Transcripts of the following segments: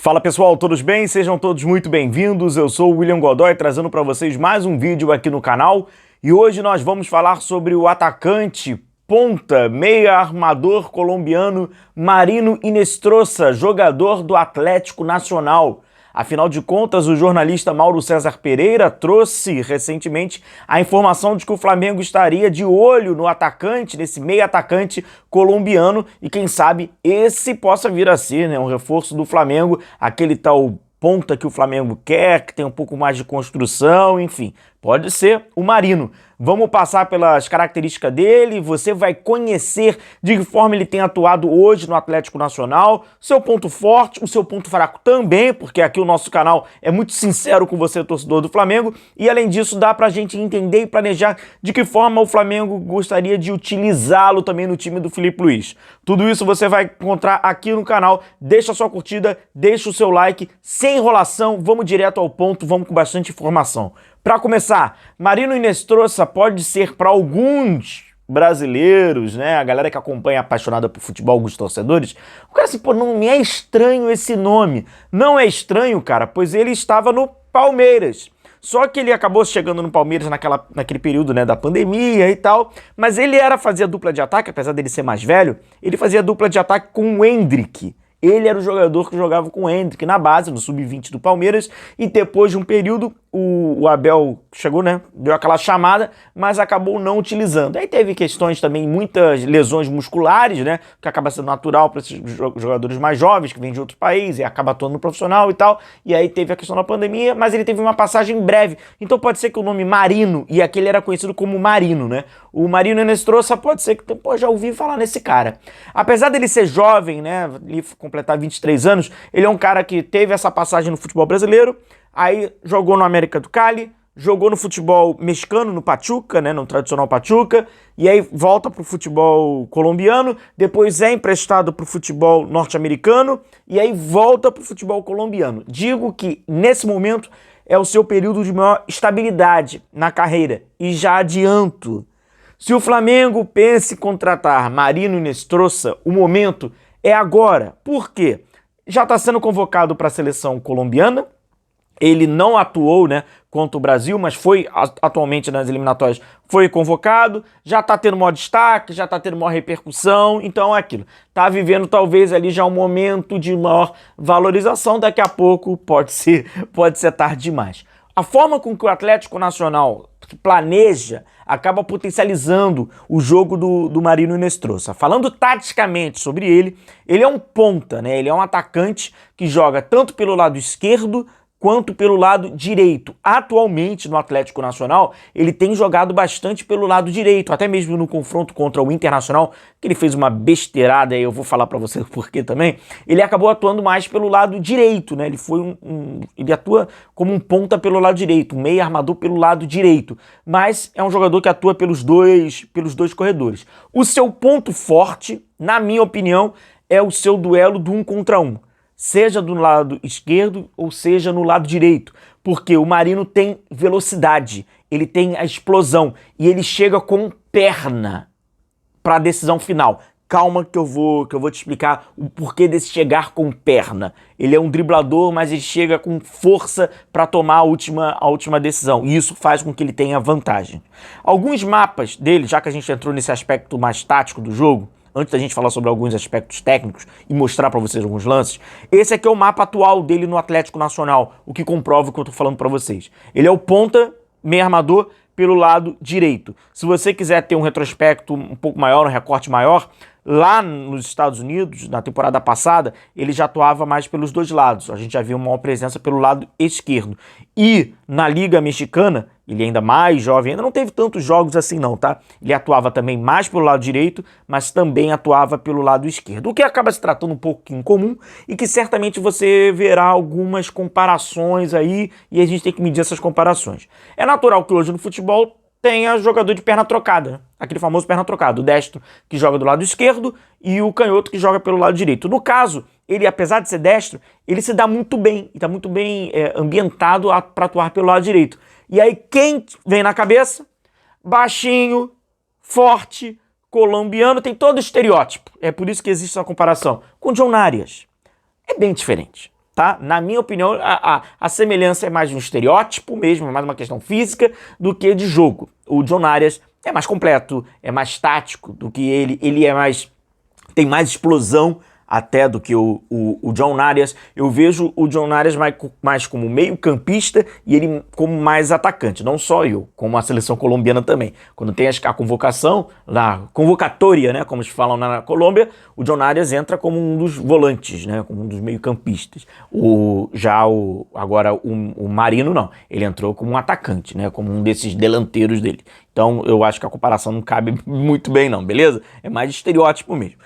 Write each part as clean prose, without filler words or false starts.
Fala pessoal, todos bem? Sejam todos muito bem-vindos. Eu sou o William Godoy trazendo para vocês mais um vídeo aqui no canal e hoje nós vamos falar sobre o atacante, ponta, meia armador colombiano Marino Inestrosa, jogador do Atlético Nacional. Afinal de contas, o jornalista Mauro César Pereira trouxe recentemente a informação de que o Flamengo estaria de olho no atacante, nesse meio atacante colombiano, e quem sabe esse possa vir a ser, né, um reforço do Flamengo, aquele tal ponta que o Flamengo quer, que tem um pouco mais de construção, enfim, pode ser o Marino. Vamos passar pelas características dele, você vai conhecer de que forma ele tem atuado hoje no Atlético Nacional, seu ponto forte, o seu ponto fraco também, porque aqui o nosso canal é muito sincero com você, torcedor do Flamengo, e além disso dá pra gente entender e planejar de que forma o Flamengo gostaria de utilizá-lo também no time do Filipe Luís. Tudo isso você vai encontrar aqui no canal, deixa a sua curtida, deixa o seu like, sem enrolação, vamos direto ao ponto, vamos com bastante informação. Para começar, Marino Inestrosa pode ser para alguns brasileiros, né, a galera que acompanha apaixonada por futebol, alguns torcedores, o cara assim, pô, não me é estranho esse nome. Não é estranho, cara, pois ele estava no Palmeiras. Só que ele acabou chegando no Palmeiras naquele período, né, da pandemia e tal, mas ele fazia dupla de ataque, apesar dele ser mais velho, ele fazia dupla de ataque com o Endrick. Ele era o jogador que jogava com o Endrick na base, no sub-20 do Palmeiras, e depois de um período o Abel chegou, né, deu aquela chamada, mas acabou não utilizando. Aí teve questões também, muitas lesões musculares, né, que acaba sendo natural para esses jogadores mais jovens, que vêm de outro país e acaba atuando no profissional e tal, e aí teve a questão da pandemia, mas ele teve uma passagem breve, então pode ser que o nome Marino, e aquele era conhecido como Marino, né, o Marino Inestrosa pode ser que, pô, já ouvi falar nesse cara. Apesar dele ser jovem, né, ele completar 23 anos, ele é um cara que teve essa passagem no futebol brasileiro, aí jogou no América do Cali, jogou no futebol mexicano, no Pachuca, né, no tradicional Pachuca, e aí volta pro futebol colombiano, depois é emprestado pro futebol norte-americano, e aí volta pro futebol colombiano. Digo que, nesse momento, é o seu período de maior estabilidade na carreira, e já adianto, se o Flamengo pensa em contratar Marino Inestrosa, o momento é agora. Por quê? Já está sendo convocado para a seleção colombiana, ele não atuou, né, contra o Brasil, mas foi atualmente nas eliminatórias, foi convocado, já está tendo maior destaque, já está tendo maior repercussão, então é aquilo. Está vivendo talvez ali já um momento de maior valorização, daqui a pouco pode ser tarde demais. A forma com que o Atlético Nacional planeja acaba potencializando o jogo do Marino Inestrosa. Falando taticamente sobre ele é um ponta, né? Ele é um atacante que joga tanto pelo lado esquerdo quanto pelo lado direito. Atualmente, no Atlético Nacional, ele tem jogado bastante pelo lado direito, até mesmo no confronto contra o Internacional, que ele fez uma besteirada, e eu vou falar pra você o porquê também, ele acabou atuando mais pelo lado direito, né? Ele foi ele atua como um ponta pelo lado direito, um meio armador pelo lado direito, mas é um jogador que atua pelos dois corredores. O seu ponto forte, na minha opinião, é o seu duelo do 1 contra 1. Seja do lado esquerdo ou seja no lado direito, porque o Marino tem velocidade, ele tem a explosão e ele chega com perna para a decisão final. Calma que eu vou te explicar o porquê desse chegar com perna. Ele é um driblador, mas ele chega com força para tomar a última decisão, e isso faz com que ele tenha vantagem. Alguns mapas dele, já que a gente entrou nesse aspecto mais tático do jogo, antes da gente falar sobre alguns aspectos técnicos e mostrar para vocês alguns lances, esse aqui é o mapa atual dele no Atlético Nacional, o que comprova o que eu tô falando para vocês. Ele é o ponta, meio armador, pelo lado direito. Se você quiser ter um retrospecto um pouco maior, um recorte maior, lá nos Estados Unidos, na temporada passada, ele já atuava mais pelos dois lados. A gente já viu uma maior presença pelo lado esquerdo. E na Liga Mexicana, ele ainda mais jovem, ainda não teve tantos jogos assim não, tá? Ele atuava também mais pelo lado direito, mas também atuava pelo lado esquerdo. O que acaba se tratando um pouco incomum e que certamente você verá algumas comparações aí e a gente tem que medir essas comparações. É natural que hoje no futebol tenha jogador de perna trocada, né? Aquele famoso perna trocada, o destro que joga do lado esquerdo e o canhoto que joga pelo lado direito. No caso, ele, apesar de ser destro, ele se dá muito bem, está muito bem ambientado para atuar pelo lado direito. E aí quem vem na cabeça? Baixinho, forte, colombiano, tem todo o estereótipo. É por isso que existe essa comparação com o John Arias. É bem diferente. tá? Na minha opinião, a semelhança é mais um estereótipo mesmo, é mais uma questão física do que de jogo. O John Arias é mais completo, é mais tático do que ele é mais... tem mais explosão até do que o John Arias. Eu vejo o John Arias mais como meio campista e ele como mais atacante, não só eu, como a seleção colombiana também. Quando tem a convocação, na convocatória, né, como se falam na Colômbia, o John Arias entra como um dos volantes, né, como um dos meio campistas. Agora o Marino não, ele entrou como um atacante, né, como um desses delanteiros dele. Então eu acho que a comparação não cabe muito bem não, beleza? É mais estereótipo mesmo.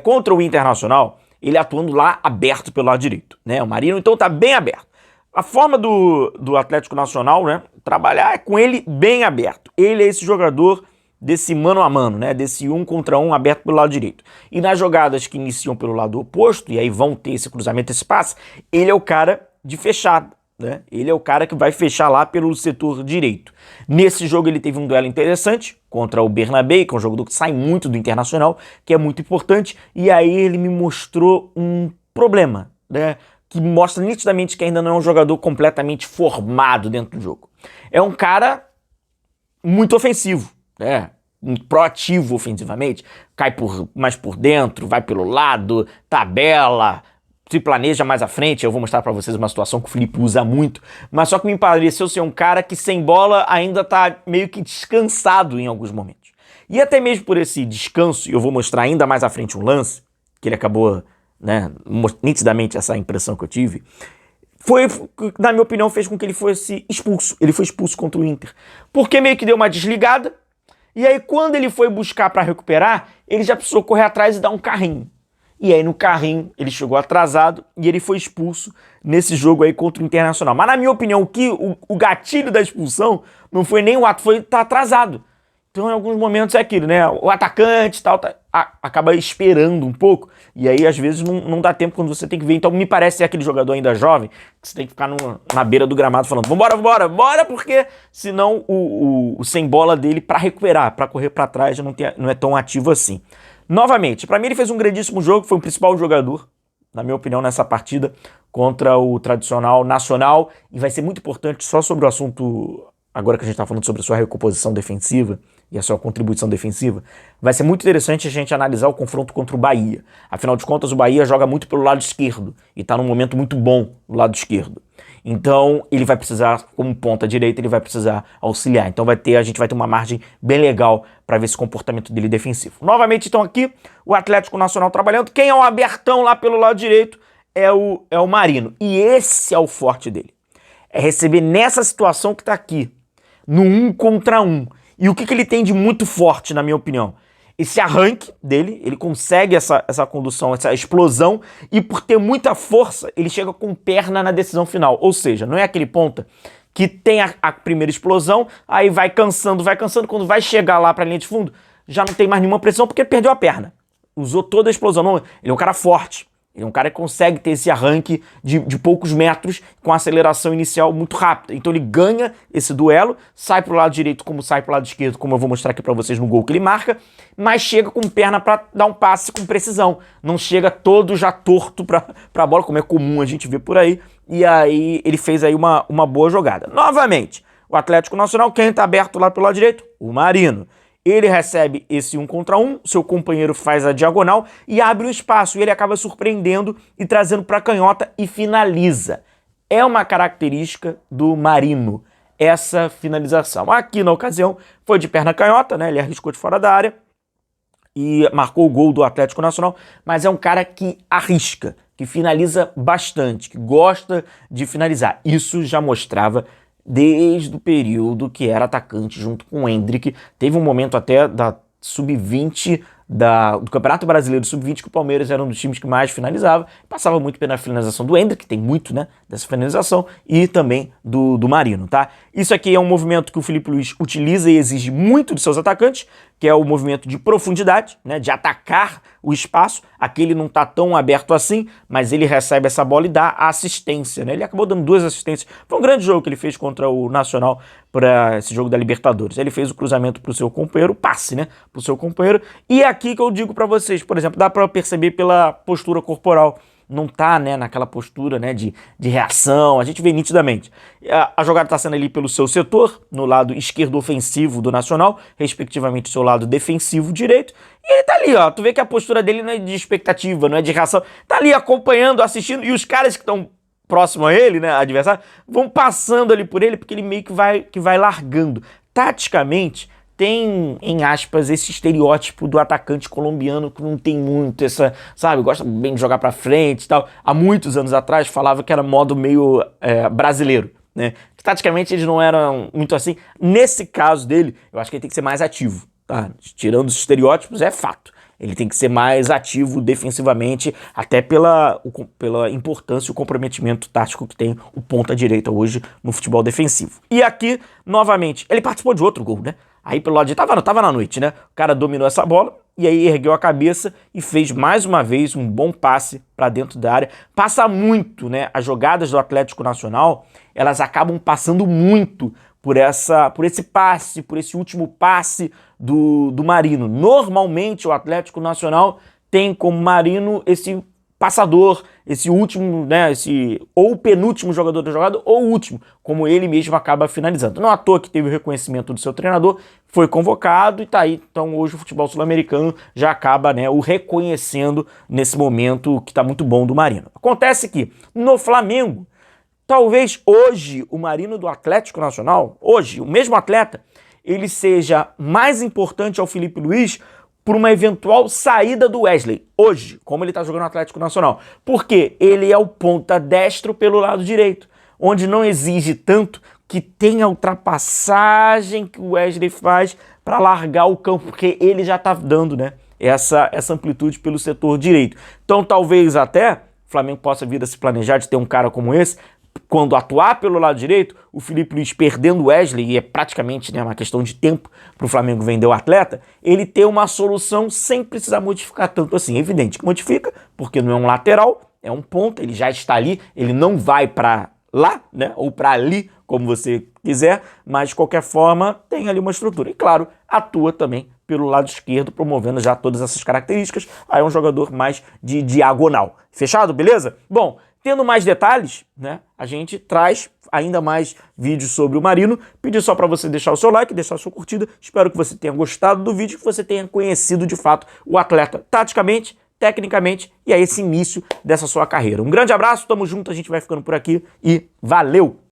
Contra o Internacional, ele atuando lá aberto pelo lado direito, né? O Marino então tá bem aberto. A forma do Atlético Nacional, né, trabalhar é com ele bem aberto. Ele é esse jogador desse mano a mano, né, desse 1 contra 1 aberto pelo lado direito. E nas jogadas que iniciam pelo lado oposto, e aí vão ter esse cruzamento, esse passe, ele é o cara de fechado, né? Ele é o cara que vai fechar lá pelo setor direito. Nesse jogo ele teve um duelo interessante contra o Bernabé, que é um jogador que sai muito do Internacional, que é muito importante, e aí ele me mostrou um problema, né, que mostra nitidamente que ainda não é um jogador completamente formado dentro do jogo. É um cara muito ofensivo, né, proativo ofensivamente, cai mais por dentro, vai pelo lado, tabela, se planeja mais à frente. Eu vou mostrar pra vocês uma situação que o Felipe usa muito, mas só que me pareceu ser um cara que sem bola ainda tá meio que descansado em alguns momentos. E até mesmo por esse descanso, eu vou mostrar ainda mais à frente um lance, que ele acabou, né, nitidamente essa impressão que eu tive, foi, na minha opinião, fez com que ele fosse expulso. Ele foi expulso contra o Inter, porque meio que deu uma desligada, e aí quando ele foi buscar pra recuperar, ele já precisou correr atrás e dar um carrinho. E aí no carrinho ele chegou atrasado e ele foi expulso nesse jogo aí contra o Internacional. Mas na minha opinião, o gatilho da expulsão não foi nem o ato, foi estar atrasado. Então em alguns momentos é aquilo, né? O atacante e tal, acaba esperando um pouco. E aí às vezes não dá tempo quando você tem que ver. Então me parece ser aquele jogador ainda jovem, que você tem que ficar na beira do gramado falando vambora, porque senão o sem bola dele para recuperar, para correr para trás não é tão ativo assim. Novamente, para mim ele fez um grandíssimo jogo, foi o principal jogador, na minha opinião, nessa partida contra o tradicional Nacional, e vai ser muito importante só sobre o assunto, agora que a gente está falando sobre a sua recomposição defensiva e a sua contribuição defensiva, vai ser muito interessante a gente analisar o confronto contra o Bahia. Afinal de contas, o Bahia joga muito pelo lado esquerdo e está num momento muito bom no lado esquerdo. Então ele vai precisar, como ponta direita, ele vai precisar auxiliar. Então a gente vai ter uma margem bem legal para ver esse comportamento dele defensivo. Novamente, então aqui, o Atlético Nacional trabalhando. Quem é o abertão lá pelo lado direito é o Marino. E esse é o forte dele. É receber nessa situação que está aqui, no 1 contra 1. E o que ele tem de muito forte, na minha opinião? Esse arranque dele, ele consegue essa condução, essa explosão, e por ter muita força, ele chega com perna na decisão final. Ou seja, não é aquele ponta que tem a primeira explosão, aí vai cansando, quando vai chegar lá para a linha de fundo, já não tem mais nenhuma pressão porque perdeu a perna. Usou toda a explosão. Não, ele é um cara forte. Ele é um cara que consegue ter esse arranque de poucos metros com aceleração inicial muito rápida. Então ele ganha esse duelo, sai pro lado direito como sai pro lado esquerdo, como eu vou mostrar aqui pra vocês no gol que ele marca, mas chega com perna pra dar um passe com precisão. Não chega todo já torto pra bola, como é comum a gente ver por aí. E aí ele fez aí uma boa jogada. Novamente, o Atlético Nacional, quem tá aberto lá pelo lado direito? O Marino. Ele recebe esse 1 contra 1, seu companheiro faz a diagonal e abre o espaço. E ele acaba surpreendendo e trazendo para a canhota e finaliza. É uma característica do Marino, essa finalização. Aqui na ocasião foi de perna canhota, né? Ele arriscou de fora da área e marcou o gol do Atlético Nacional. Mas é um cara que arrisca, que finaliza bastante, que gosta de finalizar. Isso já mostrava desde o período que era atacante junto com o Endrick. Teve um momento até da Sub-20 do Campeonato Brasileiro Sub-20 que o Palmeiras era um dos times que mais finalizava, passava muito pela finalização do Endrick, que tem muito, né, dessa finalização, e também do Marino, tá? Isso aqui é um movimento que o Felipe Luiz utiliza e exige muito dos seus atacantes, que é o movimento de profundidade, né, de atacar o espaço. Aqui ele não tá tão aberto assim, mas ele recebe essa bola e dá a assistência, né? Ele acabou dando 2 assistências. Foi um grande jogo que ele fez contra o Nacional para esse jogo da Libertadores. Ele fez o cruzamento pro seu companheiro, o passe, né, pro seu companheiro. E aqui que eu digo para vocês, por exemplo, dá para perceber pela postura corporal não tá, né, naquela postura, né, de reação, a gente vê nitidamente. A jogada tá sendo ali pelo seu setor, no lado esquerdo ofensivo do Nacional, respectivamente seu lado defensivo direito, e ele tá ali, ó, tu vê que a postura dele não é de expectativa, não é de reação, tá ali acompanhando, assistindo, e os caras que estão próximo a ele, né, adversário, vão passando ali por ele, porque ele meio que vai largando. Taticamente, tem, em aspas, esse estereótipo do atacante colombiano que não tem muito essa, sabe, gosta bem de jogar pra frente e tal. Há muitos anos atrás falava que era modo meio brasileiro, né, que taticamente eles não eram muito assim. Nesse caso dele, eu acho que ele tem que ser mais ativo, tá? Tirando os estereótipos, é fato. Ele tem que ser mais ativo defensivamente, até pela importância e o comprometimento tático que tem o ponta-direita hoje no futebol defensivo. E aqui, novamente, ele participou de outro gol, né? Aí pelo lado de... Tava na noite, né? O cara dominou essa bola e aí ergueu a cabeça e fez mais uma vez um bom passe para dentro da área. Passa muito, né? As jogadas do Atlético Nacional, elas acabam passando muito por esse passe, por esse último passe do Marino. Normalmente o Atlético Nacional tem como Marino esse passador, esse último, né, ou o penúltimo jogador da jogada, ou o último, como ele mesmo acaba finalizando. Não à toa que teve o reconhecimento do seu treinador, foi convocado e tá aí. Então hoje o futebol sul-americano já acaba, né, o reconhecendo nesse momento que tá muito bom do Marino. Acontece que no Flamengo, talvez hoje o Marino do Atlético Nacional, hoje, o mesmo atleta, ele seja mais importante ao Felipe Luiz por uma eventual saída do Wesley, hoje, como ele está jogando no Atlético Nacional. Porque ele é o ponta destro pelo lado direito, onde não exige tanto que tenha a ultrapassagem que o Wesley faz para largar o campo, porque ele já está dando, né, essa amplitude pelo setor direito. Então talvez até o Flamengo possa vir a se planejar de ter um cara como esse, quando atuar pelo lado direito, o Felipe Luiz perdendo o Wesley, e é praticamente, né, uma questão de tempo para o Flamengo vender o atleta, ele ter uma solução sem precisar modificar tanto assim. É evidente que modifica, porque não é um lateral, é um ponta, ele já está ali, ele não vai para lá, né, ou para ali, como você quiser, mas de qualquer forma tem ali uma estrutura. E claro, atua também pelo lado esquerdo, promovendo já todas essas características. Aí é um jogador mais de diagonal. Fechado, beleza? Bom, tendo mais detalhes, né, a gente traz ainda mais vídeos sobre o Marino. Pedir só para você deixar o seu like, deixar a sua curtida. Espero que você tenha gostado do vídeo, que você tenha conhecido de fato o atleta taticamente, tecnicamente e a esse início dessa sua carreira. Um grande abraço, tamo junto, a gente vai ficando por aqui e valeu!